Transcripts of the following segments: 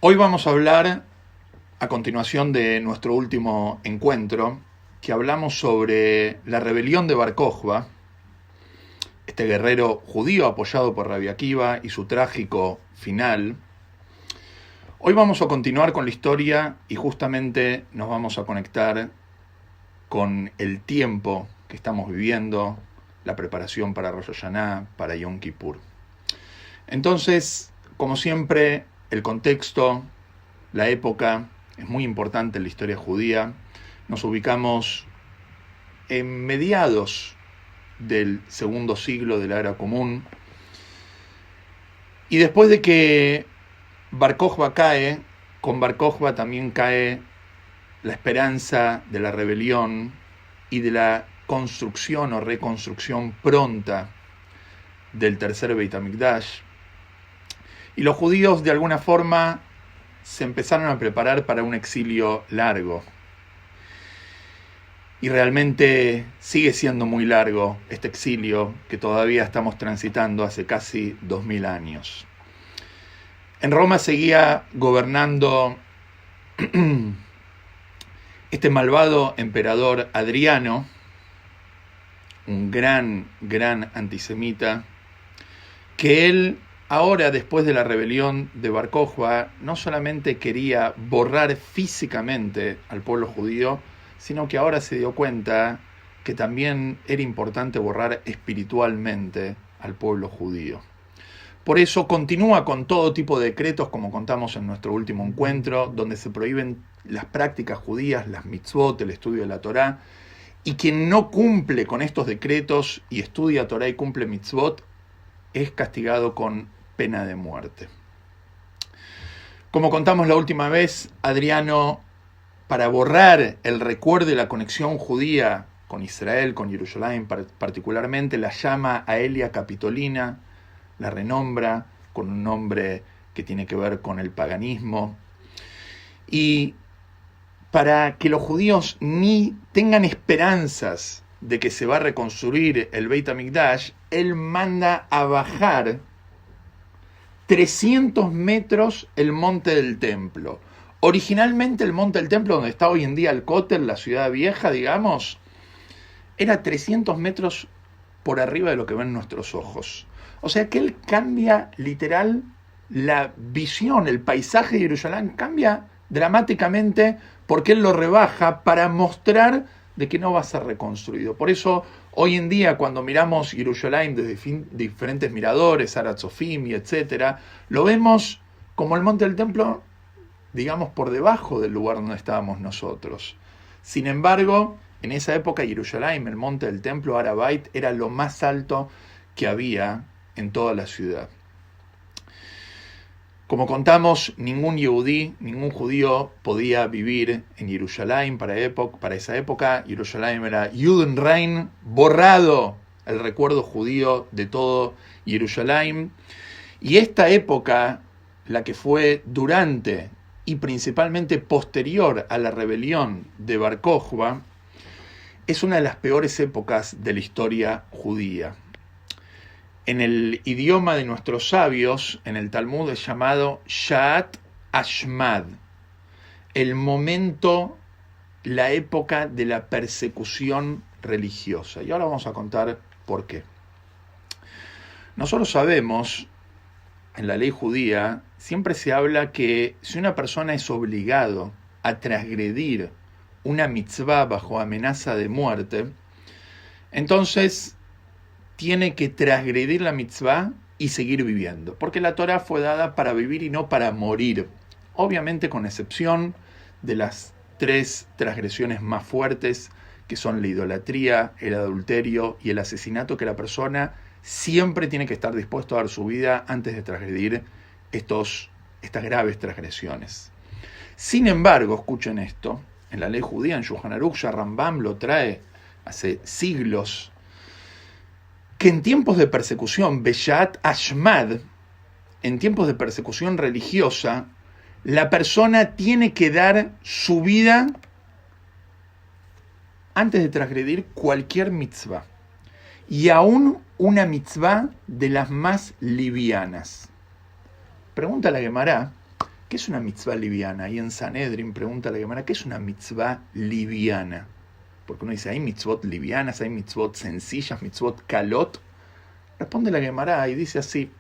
Hoy vamos a hablar, a continuación de nuestro último encuentro, que hablamos sobre la rebelión de Bar Kokhba, este guerrero judío apoyado por Rabbi Akiva y su trágico final. Hoy vamos a continuar con la historia y justamente nos vamos a conectar con el tiempo que estamos viviendo, la preparación para Rosh Hashanah, para Yom Kippur. Entonces, como siempre, el contexto, la época es muy importante en la historia judía. Nos ubicamos en mediados del segundo siglo de la era común. Y después de que Bar Kokhba cae, con Bar Kokhba también cae la esperanza de la rebelión y de la construcción o reconstrucción pronta del tercer Beit HaMikdash. Y los judíos de alguna forma se empezaron a preparar para un exilio largo. Y realmente sigue siendo muy largo este exilio que todavía estamos transitando hace casi 2000 años. En Roma seguía gobernando este malvado emperador Adriano, un gran antisemita, que él ahora, después de la rebelión de Bar Kokhba, no solamente quería borrar físicamente al pueblo judío, sino que ahora se dio cuenta que también era importante borrar espiritualmente al pueblo judío. Por eso continúa con todo tipo de decretos, como contamos en nuestro último encuentro, donde se prohíben las prácticas judías, las mitzvot, el estudio de la Torá, y quien no cumple con estos decretos y estudia Torá y cumple mitzvot, es castigado con pena de muerte. Como contamos la última vez, Adriano, para borrar el recuerdo de la conexión judía con Israel, con Jerusalén particularmente, la llama a Elia Capitolina, la renombra con un nombre que tiene que ver con el paganismo. Y para que los judíos ni tengan esperanzas de que se va a reconstruir el Beit HaMikdash, él manda a bajar 300 metros el monte del templo. Originalmente el monte del templo, donde está hoy en día el Kotel, la ciudad vieja, digamos, era 300 metros por arriba de lo que ven nuestros ojos. O sea que él cambia literal la visión, el paisaje de Jerusalén cambia dramáticamente porque él lo rebaja para mostrar de que no va a ser reconstruido. Por eso hoy en día cuando miramos Jerusalén desde diferentes miradores, Har HaTzofim y etcétera, lo vemos como el monte del templo, digamos, por debajo del lugar donde estábamos nosotros. Sin embargo, en esa época Jerusalén, el monte del templo, Har HaBait, era lo más alto que había en toda la ciudad. Como contamos, ningún yehudí, ningún judío podía vivir en Jerusalén para esa época. Jerusalén era Judenrein, borrado el recuerdo judío de todo Jerusalén. Y esta época, la que fue durante y principalmente posterior a la rebelión de Bar Kokhba, es una de las peores épocas de la historia judía. En el idioma de nuestros sabios, en el Talmud es llamado Sha'at Ashmad, el momento, la época de la persecución religiosa. Y ahora vamos a contar por qué. Nosotros sabemos, en la ley judía, siempre se habla que si una persona es obligado a transgredir una mitzvah bajo amenaza de muerte, entonces tiene que transgredir la mitzvah y seguir viviendo, porque la Torá fue dada para vivir y no para morir, obviamente con excepción de las 3 transgresiones más fuertes, que son la idolatría, el adulterio y el asesinato, que la persona siempre tiene que estar dispuesto a dar su vida antes de transgredir estas graves transgresiones. Sin embargo, escuchen esto, en la ley judía, en Shulchan Aruch, Rambam lo trae hace siglos, que en tiempos de persecución, Beshat Ashmad, en tiempos de persecución religiosa, la persona tiene que dar su vida antes de transgredir cualquier mitzvah. Y aún una mitzvah de las más livianas. Pregunta la Gemara, ¿Qué es una mitzvah liviana? Y en Sanedrin pregunta la Gemara, ¿qué es una mitzvah liviana? Porque uno dice, ¿hay mitzvot livianas? ¿Hay mitzvot sencillas? ¿Mitzvot kalot? Responde la Gemara y dice así.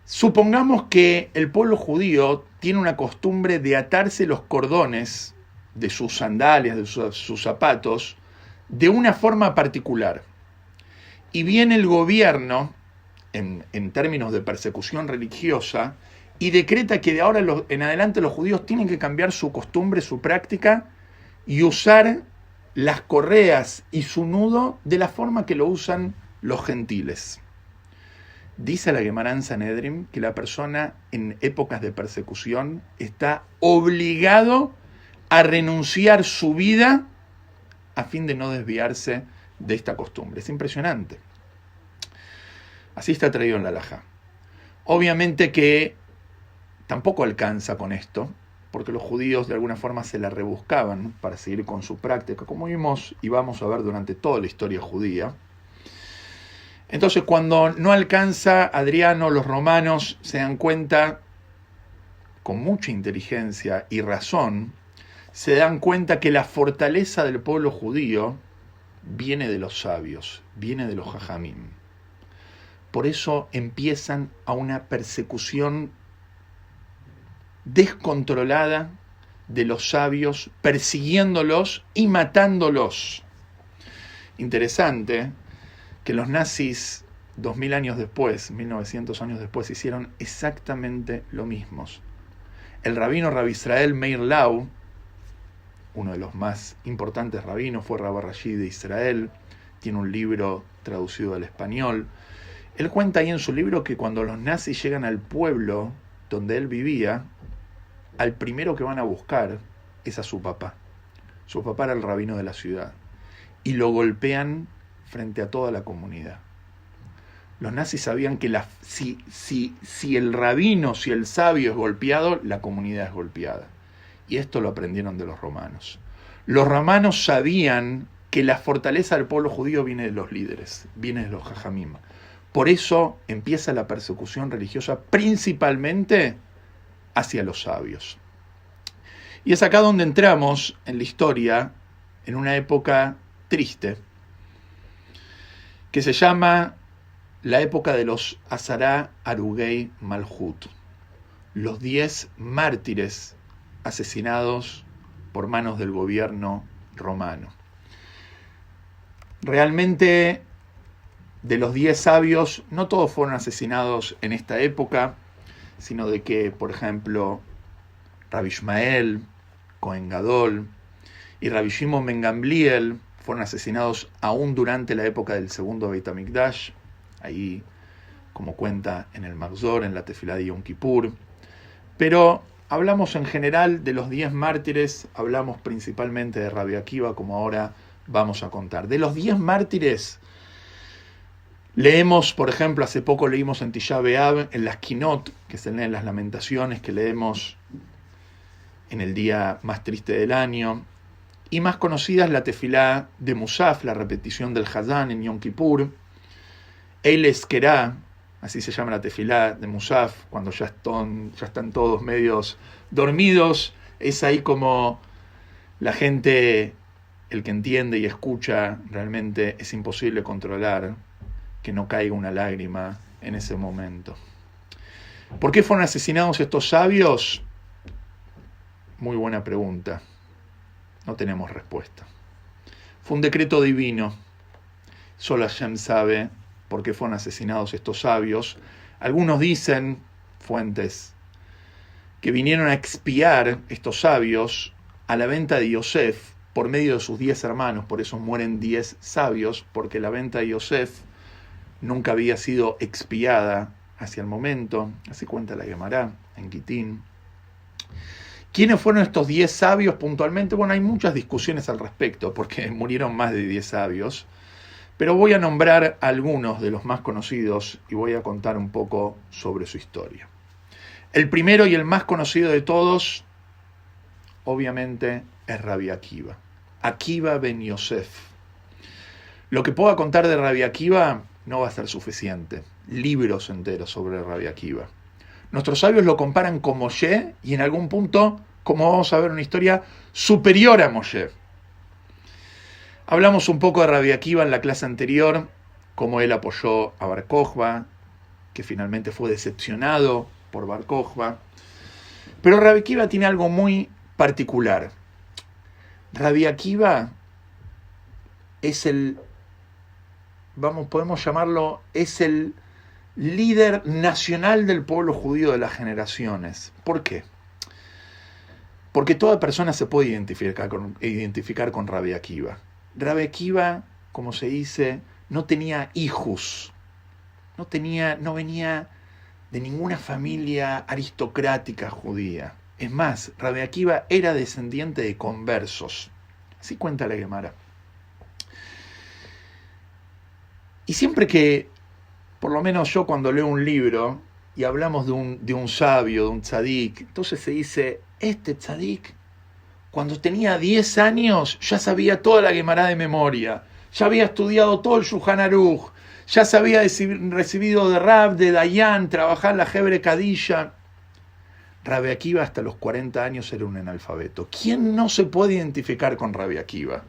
Supongamos que el pueblo judío tiene una costumbre de atarse los cordones de sus sandalias, de sus zapatos, de una forma particular. Y viene el gobierno, en términos de persecución religiosa, y decreta que de ahora en adelante los judíos tienen que cambiar su costumbre, su práctica, y usar las correas y su nudo de la forma que lo usan los gentiles. Dice la Gemara en Sanedrin que la persona en épocas de persecución está obligado a renunciar su vida a fin de no desviarse de esta costumbre. Es impresionante. Así está traído en la halajá. Obviamente que tampoco alcanza con esto, porque los judíos de alguna forma se la rebuscaban para seguir con su práctica, como vimos y vamos a ver durante toda la historia judía. Entonces, cuando no alcanza, Adriano, los romanos se dan cuenta, con mucha inteligencia y razón, se dan cuenta que la fortaleza del pueblo judío viene de los sabios, viene de los jajamim. Por eso empiezan a una persecución descontrolada de los sabios, persiguiéndolos y matándolos. Interesante que los nazis 2000 años después, 1900 años después, hicieron exactamente lo mismo. El rabino Rabbi Israel Meir Lau, uno de los más importantes rabinos, fue Rabbi Rashi de Israel, tiene un libro traducido al español. Él cuenta ahí en su libro que cuando los nazis llegan al pueblo donde él vivía, al primero que van a buscar es a su papá. Su papá era el rabino de la ciudad. Y lo golpean frente a toda la comunidad. Los nazis sabían que si el rabino, si el sabio es golpeado, la comunidad es golpeada. Y esto lo aprendieron de los romanos. Los romanos sabían que la fortaleza del pueblo judío viene de los líderes, viene de los jajamim. Por eso empieza la persecución religiosa principalmente hacia los sabios. Y es acá donde entramos en la historia, en una época triste, que se llama la época de los Azará Arugei Malhut, los 10 mártires asesinados por manos del gobierno romano. Realmente, de los 10 sabios, no todos fueron asesinados en esta época, sino de que, por ejemplo, Rabbi Ishmael, Cohen Gadol y Rabbi Shimon ben Gamliel fueron asesinados aún durante la época del segundo Beit HaMikdash, ahí como cuenta en el Magzor, en la Tefilá de Yom Kippur. Pero hablamos en general de los 10 mártires, hablamos principalmente de Rabbi Akiva, como ahora vamos a contar. De los 10 mártires, leemos, por ejemplo, hace poco leímos en Tisha B'Av, en las Kinot, que se leen las lamentaciones que leemos en el día más triste del año, y más conocida es la Tefilá de Musaf, la repetición del Hazán en Yom Kippur, Eile Eskerá, así se llama la Tefilá de Musaf, cuando ya están todos medios dormidos, es ahí como la gente, el que entiende y escucha, realmente es imposible controlar que no caiga una lágrima en ese momento. ¿Por qué fueron asesinados estos sabios? Muy buena pregunta. No tenemos respuesta. Fue un decreto divino. Solo Hashem sabe por qué fueron asesinados estos sabios. Algunos dicen, fuentes, que vinieron a expiar estos sabios a la venta de Yosef por medio de sus 10 hermanos. Por eso mueren 10 sabios, porque la venta de Yosef nunca había sido expiada hacia el momento. Así cuenta la Gemara en Gitín. ¿Quiénes fueron estos 10 sabios puntualmente? Bueno, hay muchas discusiones al respecto, porque murieron más de 10 sabios. Pero voy a nombrar algunos de los más conocidos y voy a contar un poco sobre su historia. El primero y el más conocido de todos, obviamente, es Rabbi Akiva. Akiva ben Yosef. Lo que pueda contar de Rabbi Akiva no va a ser suficiente. Libros enteros sobre Rabbi Akiva. Nuestros sabios lo comparan con Moshe y en algún punto, como vamos a ver, una historia superior a Moshe. Hablamos un poco de Rabbi Akiva en la clase anterior, cómo él apoyó a Bar Kokhba, que finalmente fue decepcionado por Bar Kokhba. Pero Rabbi Akiva tiene algo muy particular. Rabbi Akiva es podemos llamarlo, es el líder nacional del pueblo judío de las generaciones. ¿Por qué? Porque toda persona se puede identificar con Rabbi Akiva. Rabbi Akiva, como se dice, no tenía hijos, no venía de ninguna familia aristocrática judía. Es más, Rabbi Akiva era descendiente de conversos. Así cuenta la Gemara. Y siempre que, por lo menos yo cuando leo un libro y hablamos de un sabio, de un tzadik, entonces se dice, este tzadik, cuando tenía 10 años, ya sabía toda la Gemara de memoria, ya había estudiado todo el Shulchan Aruch, ya se había recibido de Rab, de Dayan, trabajaba en la Hebre Kadisha. Rabbi Akiva hasta los 40 años era un analfabeto. ¿Quién no se puede identificar con Rabbi Akiva?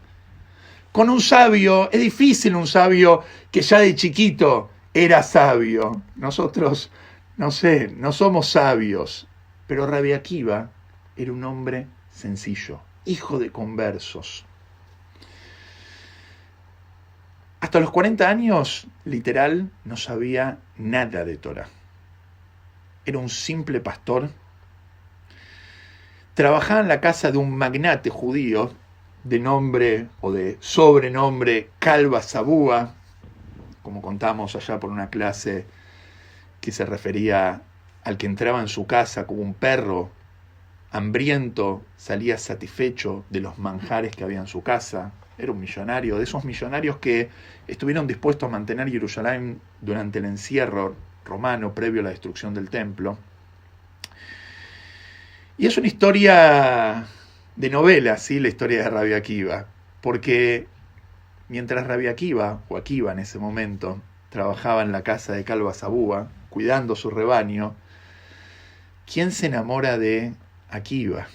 Con un sabio, es difícil un sabio que ya de chiquito era sabio. Nosotros, no somos sabios. Pero Rabbi Akiva era un hombre sencillo, hijo de conversos. Hasta los 40 años, literal, no sabía nada de Torah. Era un simple pastor. Trabajaba en la casa de un magnate judío de nombre o de sobrenombre Kalba Sabúa, como contamos allá por una clase que se refería al que entraba en su casa como un perro hambriento, salía satisfecho de los manjares que había en su casa. Era un millonario, de esos millonarios que estuvieron dispuestos a mantener Jerusalén durante el encierro romano previo a la destrucción del templo. Y es una historia de novela, ¿sí? La historia de Rabbi Akiva, porque mientras Rabbi Akiva, o Akiva en ese momento, trabajaba en la casa de Kalba Sabúa, cuidando su rebaño, ¿quién se enamora de Akiva?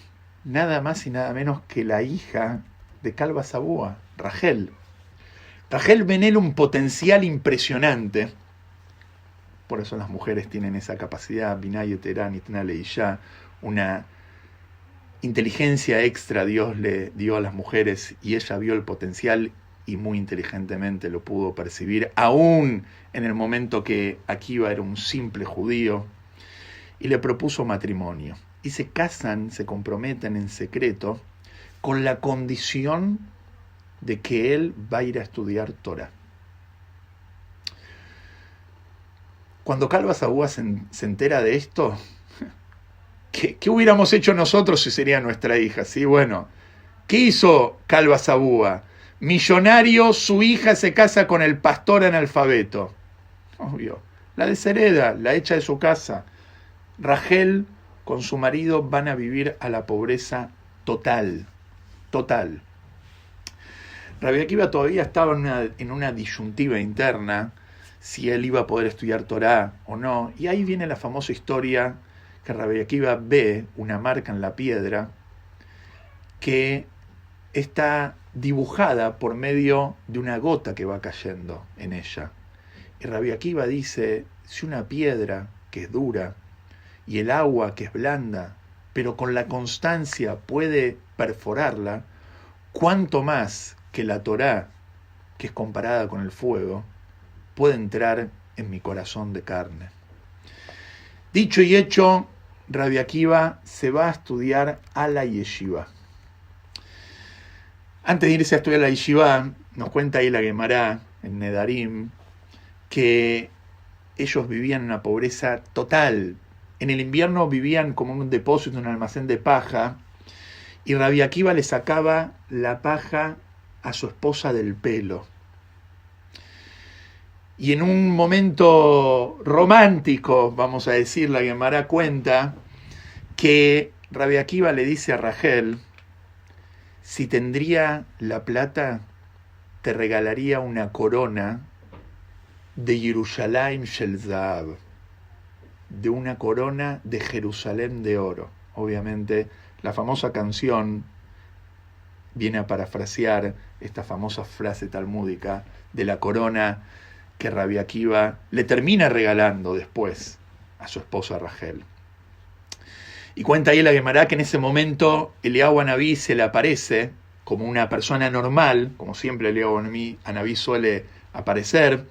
Nada más y nada menos que la hija de Kalba Sabúa, Rachel. Rachel ve en él un potencial impresionante. Por eso las mujeres tienen esa capacidad, Binay Eterán, Itna Leisha, una inteligencia extra Dios le dio a las mujeres y ella vio el potencial y muy inteligentemente lo pudo percibir, aún en el momento que Akiva era un simple judío, y le propuso matrimonio. Y se casan, se comprometen en secreto, con la condición de que él va a ir a estudiar Torah. Cuando Kalba Sabúa se entera de esto, ¿qué hubiéramos hecho nosotros si sería nuestra hija? ¿Sí? Bueno, ¿qué hizo Kalba Sabúa? Millonario, su hija se casa con el pastor analfabeto. Obvio. La deshereda, la echa de su casa. Rachel con su marido van a vivir a la pobreza total. Total. Rabbi Akiva todavía estaba en una disyuntiva interna si él iba a poder estudiar Torah o no. Y ahí viene la famosa historia que Rabbi Akiva ve una marca en la piedra que está dibujada por medio de una gota que va cayendo en ella. Y Rabbi Akiva dice, si una piedra que es dura y el agua que es blanda, pero con la constancia puede perforarla, cuánto más que la Torá, que es comparada con el fuego, puede entrar en mi corazón de carne. Dicho y hecho, Rabbi Akiva se va a estudiar a la yeshiva. Antes de irse a estudiar a la yeshiva, nos cuenta ahí la Gemara, en Nedarim, que ellos vivían en una pobreza total. En el invierno vivían como en un depósito, en un almacén de paja, y Rabbi Akiva le sacaba la paja a su esposa del pelo. Y en un momento romántico, vamos a decir, la Gemara cuenta que Rabbi Akiva le dice a Rachel, si tendría la plata, te regalaría una corona de Yerushalayim Shel Zahav. de una corona de Jerusalén de oro. Obviamente, la famosa canción viene a parafrasear esta famosa frase talmúdica de la corona que Rabbi Akiva le termina regalando después a su esposa Rachel. Y cuenta ahí la Gemara que en ese momento Eliyahu Anabí se le aparece como una persona normal, como siempre Eliyahu Anabí suele aparecer,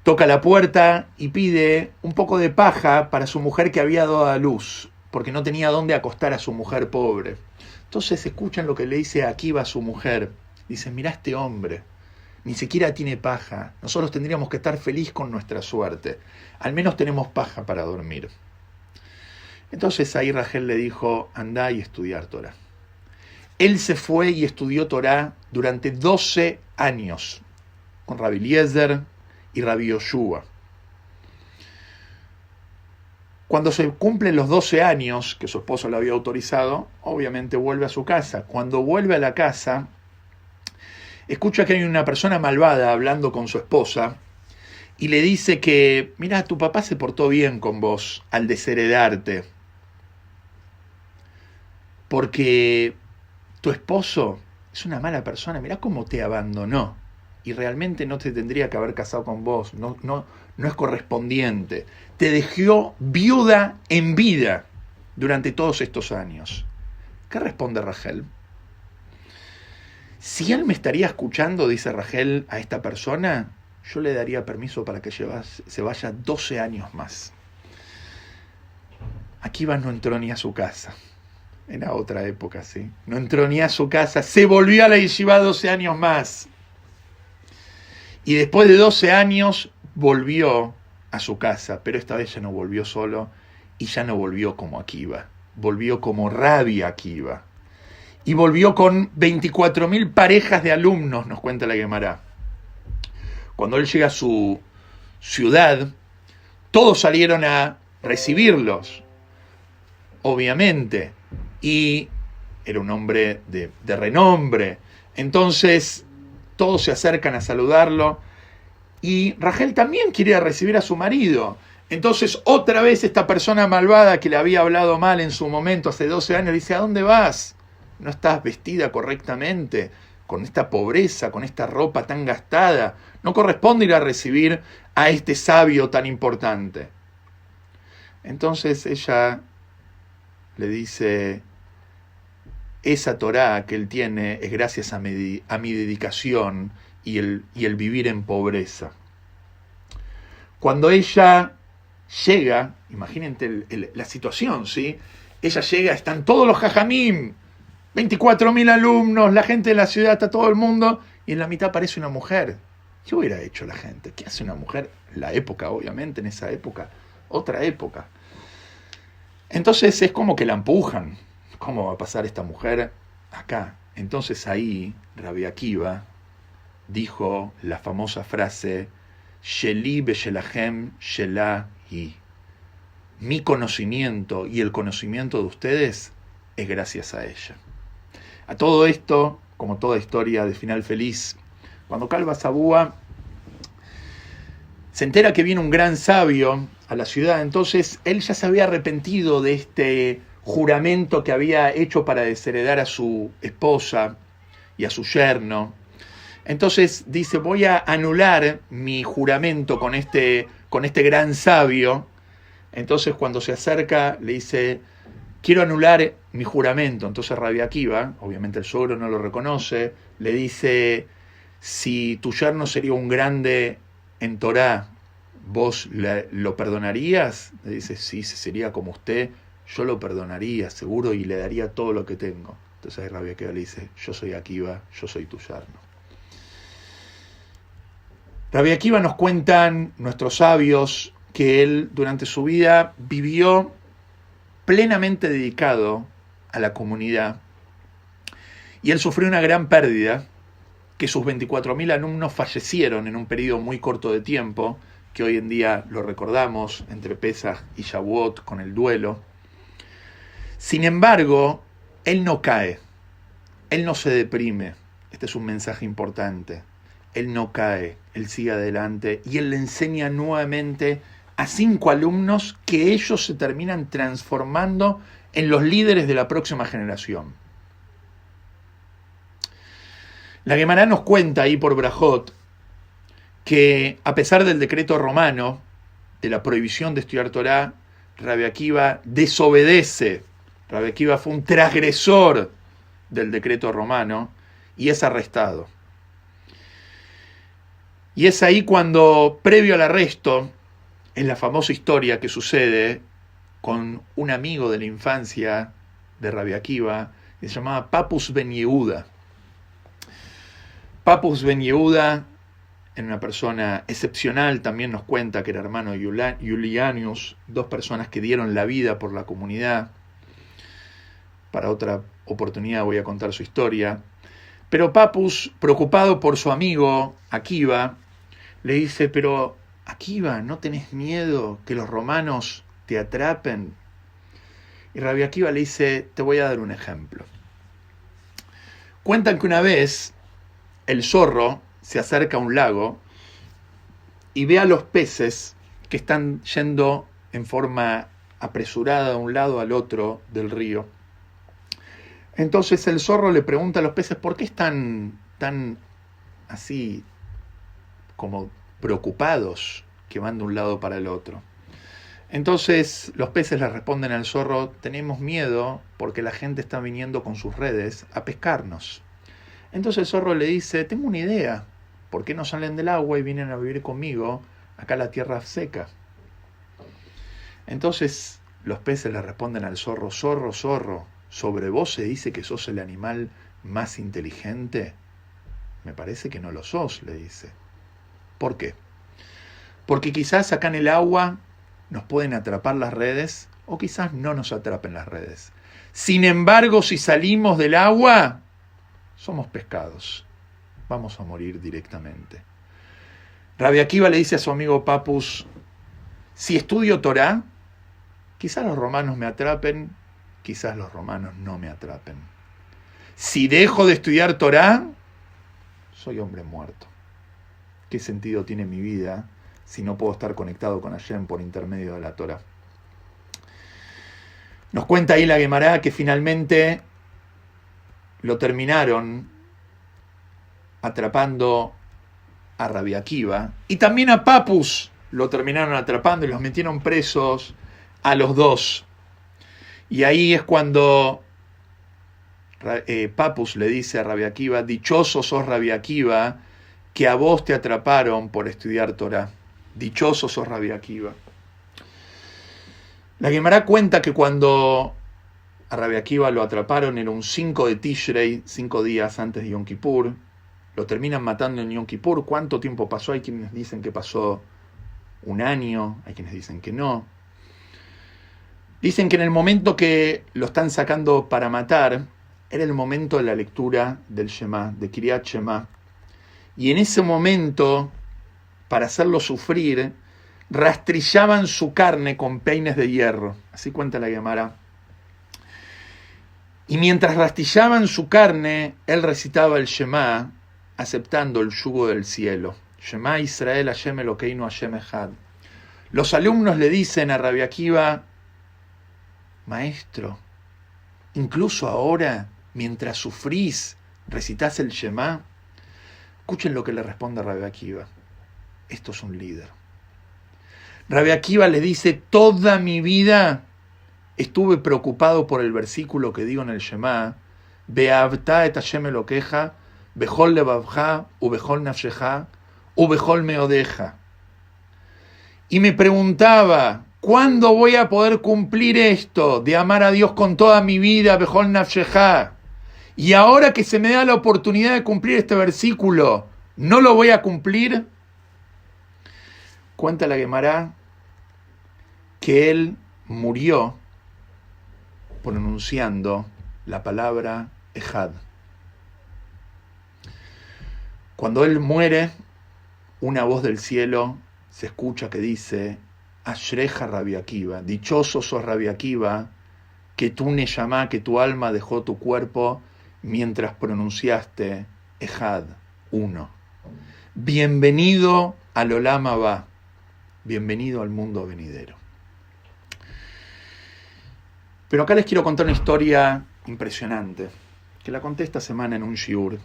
toca la puerta y pide un poco de paja para su mujer que había dado a luz, porque no tenía dónde acostar a su mujer pobre. Entonces escuchan lo que le dice Akiva a su mujer. Dice, mirá este hombre, ni siquiera tiene paja. Nosotros tendríamos que estar felices con nuestra suerte. Al menos tenemos paja para dormir. Entonces ahí Rachel le dijo, andá y estudiar Torah. Él se fue y estudió Torah durante 12 años con Rabbi Eliezer y Rabbi Yoshua. Cuando se cumplen los 12 años que su esposo le había autorizado, obviamente vuelve a su casa. Cuando vuelve a la casa, escucha que hay una persona malvada hablando con su esposa y le dice que, mira, tu papá se portó bien con vos al desheredarte, porque tu esposo es una mala persona, mirá cómo te abandonó y realmente no te tendría que haber casado con vos, no es correspondiente. Te dejó viuda en vida durante todos estos años. ¿Qué responde Rachel? Si él me estaría escuchando, dice Rachel, a esta persona, yo le daría permiso para que se vaya 12 años más. Akiva no entró ni a su casa. Era otra época, ¿sí? No entró ni a su casa, se volvió a la yeshiva 12 años más. Y después de 12 años volvió a su casa, pero esta vez ya no volvió solo y ya no volvió como Akiva, volvió como Rabbi Akiva. Y volvió con 24.000 parejas de alumnos, nos cuenta la Gemara. Cuando él llega a su ciudad, todos salieron a recibirlos, obviamente, y era un hombre de renombre. Entonces todos se acercan a saludarlo y Rachel también quería recibir a su marido. Entonces otra vez esta persona malvada que le había hablado mal en su momento hace 12 años le dice, ¿a dónde vas? ¿No estás vestida correctamente? Con esta pobreza, con esta ropa tan gastada, no corresponde ir a recibir a este sabio tan importante. Entonces ella le dice, esa Torá que él tiene es gracias a mi dedicación y el vivir en pobreza. Cuando ella llega, imagínate la situación, ¿sí? Ella llega, están todos los jajamim, 24.000 alumnos, la gente de la ciudad, está todo el mundo, y en la mitad aparece una mujer. ¿Qué hubiera hecho la gente? ¿Qué hace una mujer? La época, obviamente, en esa época, otra época. Entonces es como que la empujan. ¿Cómo va a pasar esta mujer acá? Entonces ahí Rabbi Akiva dijo la famosa frase, Sheli beshelahem shelahi. Mi conocimiento y el conocimiento de ustedes es gracias a ella. A todo esto, como toda historia de final feliz, cuando Kalba Sabúa se entera que viene un gran sabio a la ciudad, entonces él ya se había arrepentido de este juramento que había hecho para desheredar a su esposa y a su yerno. Entonces dice, voy a anular mi juramento con este gran sabio. Entonces cuando se acerca le dice, quiero anular mi juramento. Entonces Rabbi Akiva, obviamente el suegro no lo reconoce, le dice, si tu yerno sería un grande en Torá, ¿vos lo perdonarías? Le dice, sí, si sería como usted, yo lo perdonaría, seguro, y le daría todo lo que tengo. Entonces ahí Rabbi Akiva le dice, yo soy Akiva, yo soy tu yerno. Rabbi Akiva nos cuentan nuestros sabios que él durante su vida vivió plenamente dedicado a la comunidad y él sufrió una gran pérdida, que sus 24.000 alumnos fallecieron en un periodo muy corto de tiempo, que hoy en día lo recordamos entre Pesaj y Shavuot con el duelo. Sin embargo, él no cae, él no se deprime. Este es un mensaje importante. Él no cae, él sigue adelante y él le enseña nuevamente a 5 alumnos que ellos se terminan transformando en los líderes de la próxima generación. La Guemará nos cuenta ahí por Brajot que a pesar del decreto romano de la prohibición de estudiar Torá, Rabbi Akiva desobedece. Rabbi Akiva fue un transgresor del decreto romano y es arrestado. Y es ahí cuando, previo al arresto, es la famosa historia que sucede con un amigo de la infancia de Rabbi Akiva, que se llamaba Papus ben Yehuda. Papus ben Yehuda, en una persona excepcional, también nos cuenta que era hermano de Julianus, dos personas que dieron la vida por la comunidad. Para otra oportunidad voy a contar su historia. Pero Papus, preocupado por su amigo Akiva, le dice, pero Akiva, ¿no tenés miedo que los romanos te atrapen? Y Rabbi Akiva le dice, te voy a dar un ejemplo. Cuentan que una vez el zorro se acerca a un lago y ve a los peces que están yendo en forma apresurada de un lado al otro del río. Entonces el zorro le pregunta a los peces, ¿por qué están tan así como preocupados que van de un lado para el otro? Entonces los peces le responden al zorro, tenemos miedo porque la gente está viniendo con sus redes a pescarnos. Entonces el zorro le dice, tengo una idea, ¿por qué no salen del agua y vienen a vivir conmigo acá a la tierra seca? Entonces los peces le responden al zorro, zorro, zorro, ¿sobre vos se dice que sos el animal más inteligente? Me parece que no lo sos, le dice. ¿Por qué? Porque quizás acá en el agua nos pueden atrapar las redes o quizás no nos atrapen las redes. Sin embargo, si salimos del agua, somos pescados. Vamos a morir directamente. Rabbi Akiva le dice a su amigo Papus, si estudio Torá, quizás los romanos me atrapen, quizás los romanos no me atrapen. Si dejo de estudiar Torá, soy hombre muerto. ¿Qué sentido tiene mi vida si no puedo estar conectado con Hashem por intermedio de la Torá? Nos cuenta ahí la Guemará que finalmente lo terminaron atrapando a Rabbi Akiva y también a Papus lo terminaron atrapando y los metieron presos a los dos. Y ahí es cuando Papus le dice a Rabbi Akiva, dichoso sos Rabbi Akiva, que a vos te atraparon por estudiar Torá. Dichoso sos Rabbi Akiva. La Guemará cuenta que cuando a Rabbi Akiva lo atraparon era un 5 de Tishrei, 5 días antes de Yom Kippur. Lo terminan matando en Yom Kippur. ¿Cuánto tiempo pasó? Hay quienes dicen que pasó un año, hay quienes dicen que no. Dicen que en el momento que lo están sacando para matar, era el momento de la lectura del Shema, de Kiryat Shema. Y en ese momento, para hacerlo sufrir, rastrillaban su carne con peines de hierro. Así cuenta la Guemará. Y mientras rastrillaban su carne, él recitaba el Shema, aceptando el yugo del cielo. Shema Israel Hashem Elokeinu Hashem Echad. Los alumnos le dicen a Rabbi Akiva, maestro, incluso ahora, mientras sufrís, recitas el Shema. Escuchen lo que le responde Rabbi Akiva. Esto es un líder. Rabbi Akiva le dice, toda mi vida estuve preocupado por el versículo que digo en el Shema, Be'avta et Hashem Elokeja, Bechol levavja, ubechol nafsheja, ubechol meodeja. Y me preguntaba, ¿cuándo voy a poder cumplir esto de amar a Dios con toda mi vida, Bechol nafsheja? Y ahora que se me da la oportunidad de cumplir este versículo, ¿no lo voy a cumplir? Cuenta la Guemará que él murió pronunciando la palabra Ejad. Cuando él muere, una voz del cielo se escucha que dice, Ashreja Rabbi Akiva, dichoso sos Rabbi Akiva, que tu neyamá, que tu alma dejó tu cuerpo mientras pronunciaste Ejad, uno. Bienvenido al Olam Abá. bienvenido al mundo venidero. Pero acá les quiero contar una historia impresionante, que la conté esta semana en un shiur.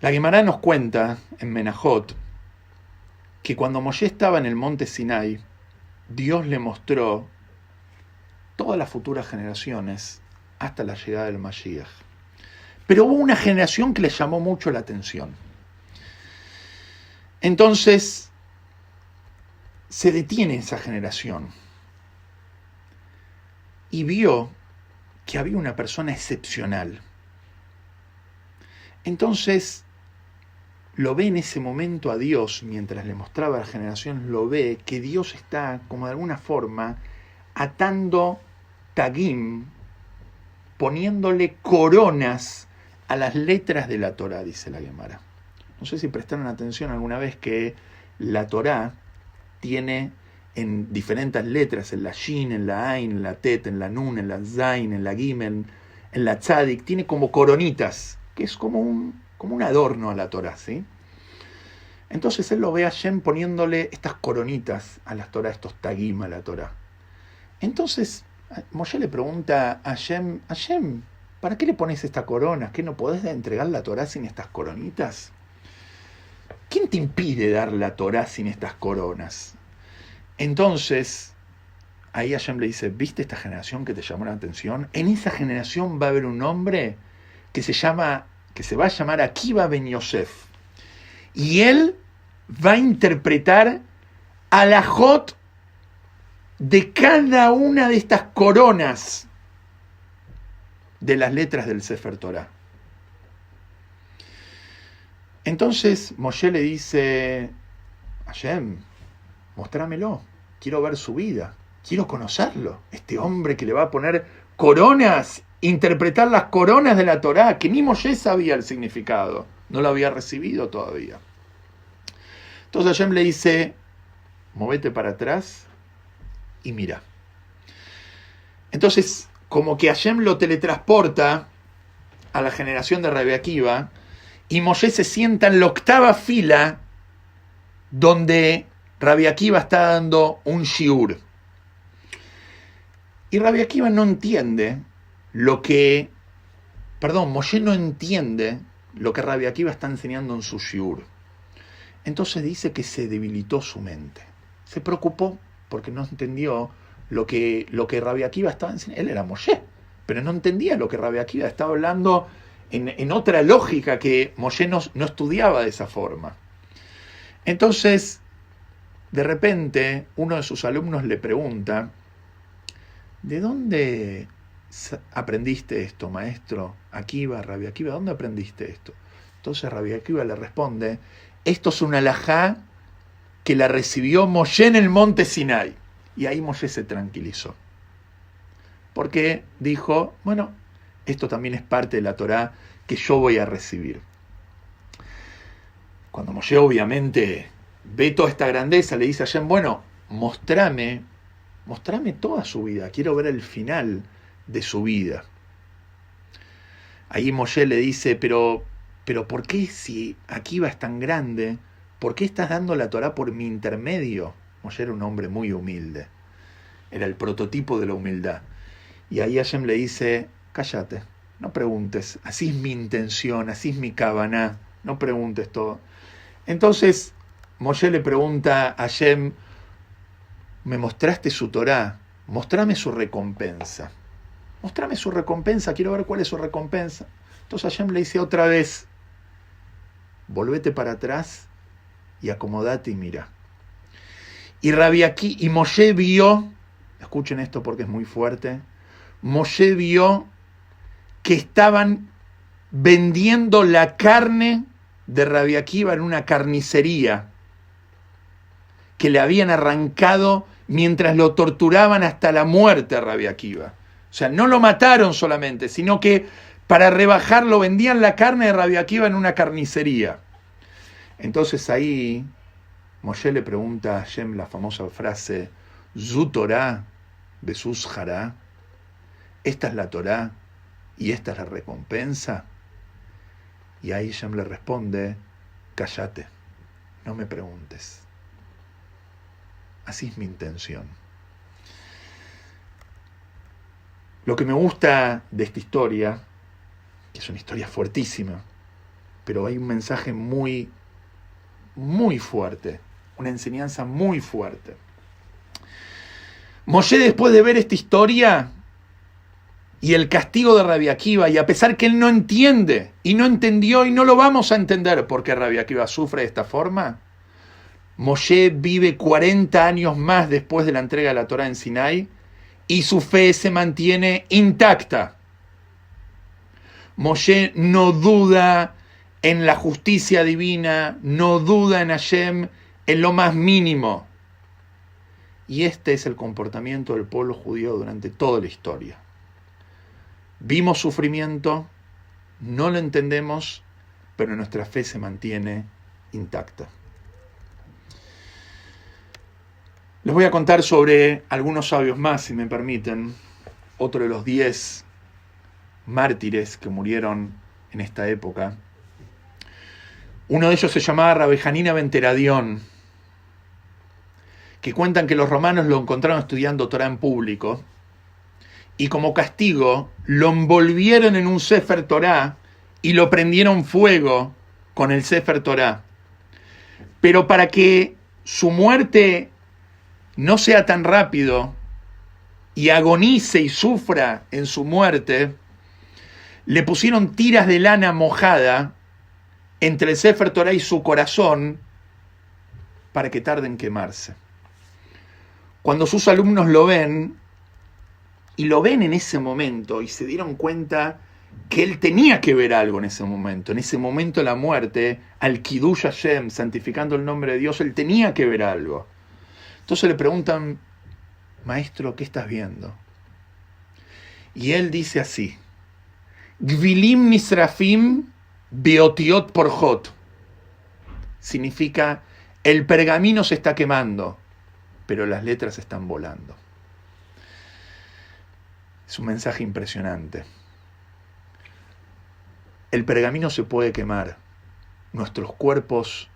La Guemará nos cuenta en Menajot que cuando Moshe estaba en el monte Sinai, Dios le mostró todas las futuras generaciones hasta la llegada del Mashiach. Pero hubo una generación que le llamó mucho la atención. Entonces, se detiene esa generación y vio que había una persona excepcional. Entonces, lo ve en ese momento a Dios, mientras le mostraba a la generación, lo ve que Dios está, como de alguna forma, atando tagim, poniéndole coronas a las letras de la Torá, dice la Guemará. No sé si prestaron atención alguna vez que la Torá tiene en diferentes letras, en la Shin, en la Ain, en la Tet, en la Nun, en la Zain, en la Gimel, en la Tzadik, tiene como coronitas, que es como un adorno a la Torá, ¿sí? Entonces él lo ve a Hashem poniéndole estas coronitas a la Torá, estos tagim a la Torá. Entonces Moshe le pregunta a Hashem, Hashem, ¿para qué le pones estas coronas? ¿Qué no podés entregar la Torá sin estas coronitas? ¿Quién te impide dar la Torá sin estas coronas? Entonces, ahí Hashem le dice, ¿viste esta generación que te llamó la atención? En esa generación va a haber un hombre que se va a llamar Akiva ben Yosef. Y él va a interpretar alajot de cada una de estas coronas de las letras del Sefer Torah. Entonces Moshe le dice, Hashem, mostrámelo, quiero ver su vida, quiero conocerlo, este hombre que le va a poner coronas, interpretar las coronas de la Torá, que ni Moshe sabía el significado, no lo había recibido todavía. Entonces Hashem le dice, movete para atrás y mira. Entonces, como que Hashem lo teletransporta a la generación de Rabbi Akiva, y Moshe se sienta en la octava fila donde Rabbi Akiva está dando un shiur. Y Rabbi Akiva no entiende Moshe no entiende lo que Rabbi Akiva está enseñando en su shiur. Entonces dice que se debilitó su mente. Se preocupó porque no entendió lo que Rabbi Akiva estaba enseñando. Él era Moshe, pero no entendía lo que Rabbi Akiva estaba hablando en otra lógica que Moshe no estudiaba de esa forma. Entonces, de repente, uno de sus alumnos le pregunta, ¿de dónde aprendiste esto, maestro Akiva, Rabbi Akiva? ¿Dónde aprendiste esto? Entonces Rabbi Akiva le responde, esto es una alajá que la recibió Moshe en el monte Sinai. Y ahí Moshe se tranquilizó. Porque dijo, bueno, esto también es parte de la Torá que yo voy a recibir. Cuando Moshe obviamente ve toda esta grandeza, le dice a Hashem, bueno, mostrame toda su vida, quiero ver el final de su vida. Ahí Moshe le dice, pero ¿por qué si Akiva es tan grande, por qué estás dando la Torá por mi intermedio? Moshe era un hombre muy humilde, era el prototipo de la humildad. Y ahí Hashem le dice, cállate, no preguntes, así es mi intención, así es mi kavaná, no preguntes todo. Entonces Moshe le pregunta a Hashem, me mostraste su Torá, mostrame su recompensa. Mostrame su recompensa, quiero ver cuál es su recompensa. Entonces Hashem le dice otra vez, volvete para atrás y acomodate y mira. Y Moshe vio, escuchen esto porque es muy fuerte, Moshe vio que estaban vendiendo la carne de Rabbi Akiva en una carnicería, que le habían arrancado mientras lo torturaban hasta la muerte a Rabbi Akiva. O sea, no lo mataron solamente, sino que para rebajarlo vendían la carne de Rabbi Akiva en una carnicería. Entonces ahí Moshe le pregunta a Hashem la famosa frase, Zu Torah, Besus Hará, esta es la Torá y esta es la recompensa. Y ahí Hashem le responde, cállate, no me preguntes. así es mi intención. Lo que me gusta de esta historia, que es una historia fuertísima, pero hay un mensaje muy, muy fuerte, una enseñanza muy fuerte. Moshe, después de ver esta historia y el castigo de Rabbi Akiva, y a pesar que él no entiende, y no entendió, y no lo vamos a entender por qué Rabbi Akiva sufre de esta forma, Moshe vive 40 años más después de la entrega de la Torá en Sinai, y su fe se mantiene intacta. Moshe no duda en la justicia divina, no duda en Hashem en lo más mínimo. Y este es el comportamiento del pueblo judío durante toda la historia. Vimos sufrimiento, no lo entendemos, pero nuestra fe se mantiene intacta. Les voy a contar sobre algunos sabios más, si me permiten. Otro de los 10 mártires que murieron en esta época. Uno de ellos se llamaba Rabbi Hanina ben Teradión, que cuentan que los romanos lo encontraron estudiando Torá en público, y como castigo lo envolvieron en un Sefer Torá y lo prendieron fuego con el Sefer Torá. Pero para que su muerte no sea tan rápido y agonice y sufra en su muerte, le pusieron tiras de lana mojada entre el Sefer Torá y su corazón para que tarde en quemarse. Cuando sus alumnos lo ven, y lo ven en ese momento, y se dieron cuenta que él tenía que ver algo en ese momento de la muerte, al Kiddush Hashem, santificando el nombre de Dios, él tenía que ver algo. Entonces le preguntan, maestro, ¿qué estás viendo? Y él dice así, Gvilim nisrafim beotiot porjot. Significa, el pergamino se está quemando, pero las letras están volando. Es un mensaje impresionante. El pergamino se puede quemar. Nuestros cuerpos,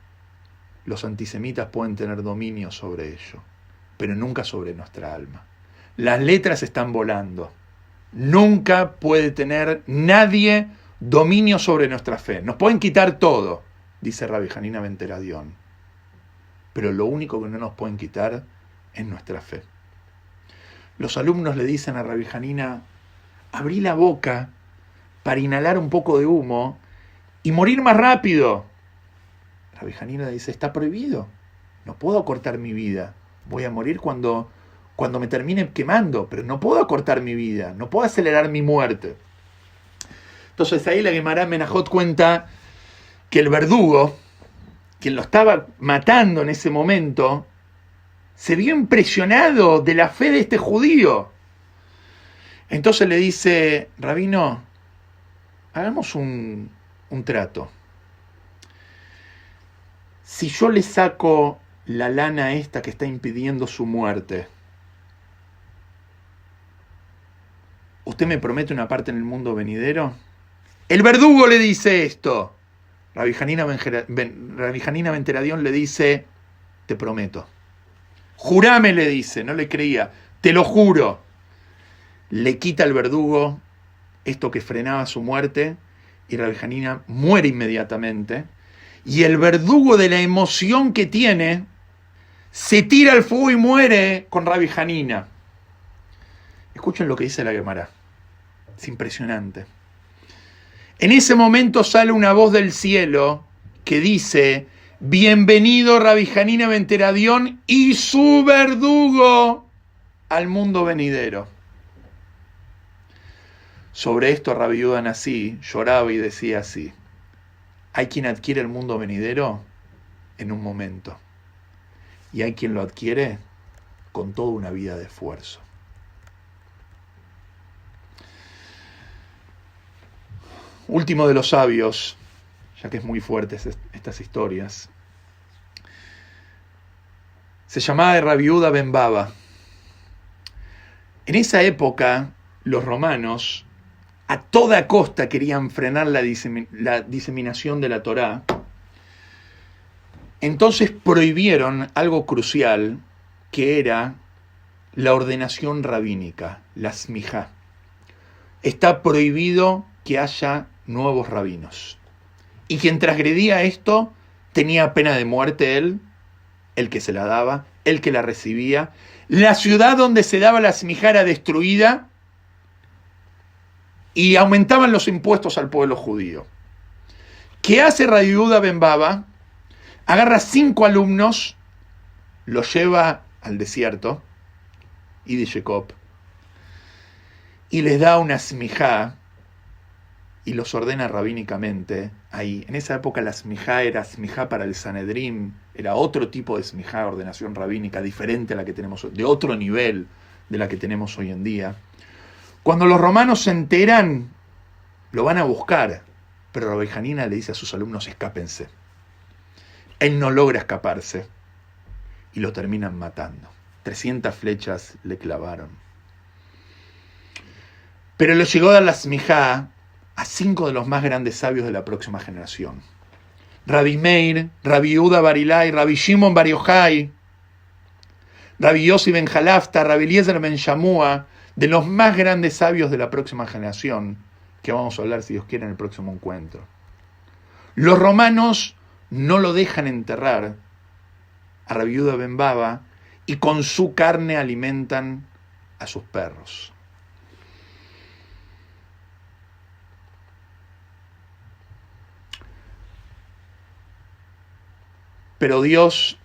los antisemitas pueden tener dominio sobre ello, pero nunca sobre nuestra alma. Las letras están volando. Nunca puede tener nadie dominio sobre nuestra fe. Nos pueden quitar todo, dice Rabbi Hanina ben Teradión, pero lo único que no nos pueden quitar es nuestra fe. Los alumnos le dicen a Rabbi Hanina, abrí la boca para inhalar un poco de humo y morir más rápido. Rabbi Hanina le dice, está prohibido, no puedo acortar mi vida, voy a morir cuando me termine quemando, pero no puedo acortar mi vida, no puedo acelerar mi muerte. Entonces ahí la Gemara Menajot cuenta que el verdugo, quien lo estaba matando en ese momento, se vio impresionado de la fe de este judío. Entonces le dice, Rabino, hagamos un trato. Si yo le saco la lana esta que está impidiendo su muerte, ¿usted me promete una parte en el mundo venidero? El verdugo le dice esto. Rabbi Hanina ben Teradión le dice, te prometo. Jurame, le dice, no le creía, te lo juro. Le quita al verdugo esto que frenaba su muerte y Rabbi Hanina muere inmediatamente. Y el verdugo, de la emoción que tiene, se tira al fuego y muere con Rabbi Hanina. Escuchen lo que dice la Gemara. Es impresionante. En ese momento sale una voz del cielo que dice, bienvenido Rabbi Hanina ben Teradión y su verdugo al mundo venidero. Sobre esto Rabbi Yehuda Nasi lloraba y decía así, hay quien adquiere el mundo venidero en un momento y hay quien lo adquiere con toda una vida de esfuerzo. Último de los sabios, ya que es muy fuertes estas historias, se llamaba Rabbi Yehuda ben Baba. En esa época, los romanos a toda costa querían frenar la diseminación de la Torá. Entonces prohibieron algo crucial, que era la ordenación rabínica, la smijá. Está prohibido que haya nuevos rabinos. Y quien transgredía esto tenía pena de muerte él, el que se la daba, el que la recibía. La ciudad donde se daba la smijá era destruida y aumentaban los impuestos al pueblo judío. ¿Qué hace Rabbi Yehuda ben Baba? Agarra 5 alumnos, los lleva al desierto, y de Jacob, y les da una smijá y los ordena rabínicamente ahí. En esa época la smijá era smijá para el Sanedrín, era otro tipo de smijá, ordenación rabínica, diferente a la que tenemos, de otro nivel de la que tenemos hoy en día. Cuando los romanos se enteran, lo van a buscar, pero Rabbi Hanina le dice a sus alumnos: escápense. Él no logra escaparse y lo terminan matando. 300 flechas le clavaron. Pero le llegó a dar la smijá a 5 de los más grandes sabios de la próxima generación. Rabbi Meir, Rabbi Yehuda bar Ilai, Rabbi Shimon bar Yochai, Rabbi Yossi ben Jalafta, Rabbi Eliezer ben Shamua, de los más grandes sabios de la próxima generación, que vamos a hablar, si Dios quiere, en el próximo encuentro. Los romanos no lo dejan enterrar a Rabbi Yehuda ben Baba y con su carne alimentan a sus perros. Pero Dios,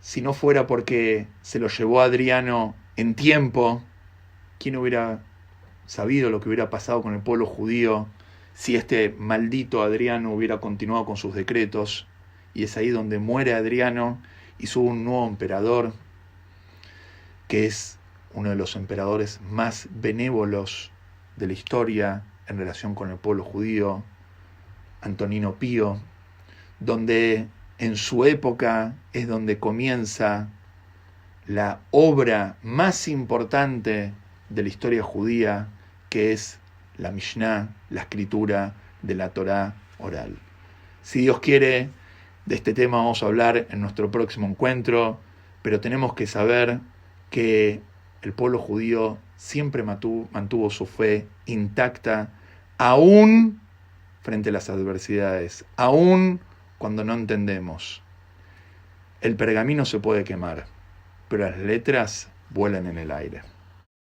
si no fuera porque se lo llevó a Adriano en tiempo, ¿quién hubiera sabido lo que hubiera pasado con el pueblo judío si este maldito Adriano hubiera continuado con sus decretos? Y es ahí donde muere Adriano y sube un nuevo emperador, que es uno de los emperadores más benévolos de la historia en relación con el pueblo judío, Antonino Pío, donde en su época es donde comienza la obra más importante de la historia judía, que es la Mishnah, la escritura de la Torá oral. Si Dios quiere, de este tema vamos a hablar en nuestro próximo encuentro, pero tenemos que saber que el pueblo judío siempre mantuvo su fe intacta, aún frente a las adversidades, aún cuando no entendemos. El pergamino se puede quemar, pero las letras vuelan en el aire.